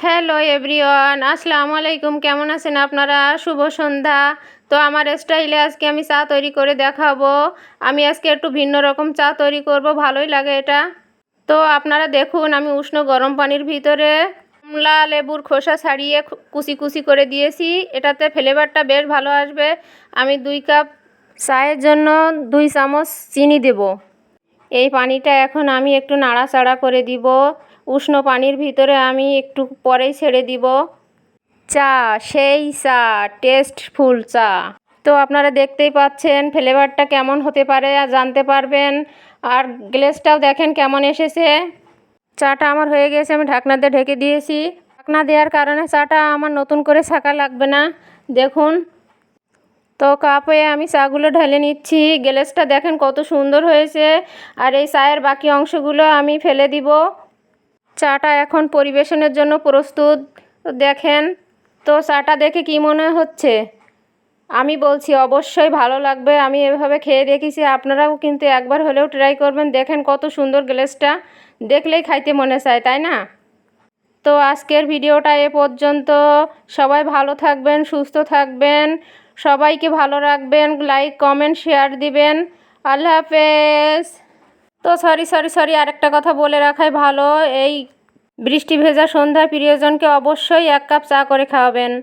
Hello everyone, আসসালামু আলাইকুম। কেমন আছেন আপনারা? শুভ সন্ধ্যা। তো আমার স্টাইলে আজকে আমি চা তৈরি করে দেখাবো। আমি আজকে একটু ভিন্ন রকম চা তৈরি করব, ভালোই লাগে এটা। তো আপনারা দেখুন, আমি উষ্ণ গরম পানির ভিতরে কমলা লেবুর খোসা ছাড়িয়ে কুচি কুচি করে দিয়েছি। এটাতে ফ্লেভারটা বেশ ভালো আসবে। আমি 2 কাপ চায়ের জন্য 2 চামচ চিনি দেব। এই পানিটা এখন আমি একটু নাড়াচাড়া করে দিব। উষ্ণ পানির ভিতরে আমি একটু পরেই ছেড়ে দিব চা, সেই চা, টেস্টফুল চা। তো আপনারা দেখতেই পাচ্ছেন ফ্লেভারটা কেমন হতে পারে আর জানতে পারবেন। আর গ্লেসটাও দেখেন কেমন এসেছে। চাটা আমার হয়ে গেছে, আমি ঢাকনা দিয়ে ঢেকে দিয়েছি। ঢাকনা দেওয়ার কারণে চাটা আমার নতুন করে ছাঁকা লাগবে না। দেখুন, তো কাপে আমি চাগুলো ঢেলে নিচ্ছি। গ্লাসটা দেখেন কত সুন্দর হয়েছে। আর এই চায়ের বাকি অংশগুলো আমি ফেলে দিব। চাটা এখন পরিবেশনের জন্য প্রস্তুত। দেখেন তো চাটা দেখে কি মনে হচ্ছে? আমি বলছি অবশ্যই ভালো লাগবে। আমি এভাবে খেয়ে দেখেছি, আপনারাও কিন্তু একবার হলেও ট্রাই করবেন। দেখেন কত সুন্দর গ্লাসটা, দেখলেই খাইতে মনে চায়, তাই না? তো আজকের ভিডিওটা এ পর্যন্ত। সবাই ভালো থাকবেন, সুস্থ থাকবেন, সবাইকে ভালো রাখবেন, লাইক কমেন্ট শেয়ার দিবেন। আল্লাহ হাফেজ। তো সরি আরেকটা কথা বলে রাখাই ভালো। এই বৃষ্টি ভেজা সন্ধ্যায় প্রিয়জনকে অবশ্যই 1 কাপ চা করে খাওয়াবেন।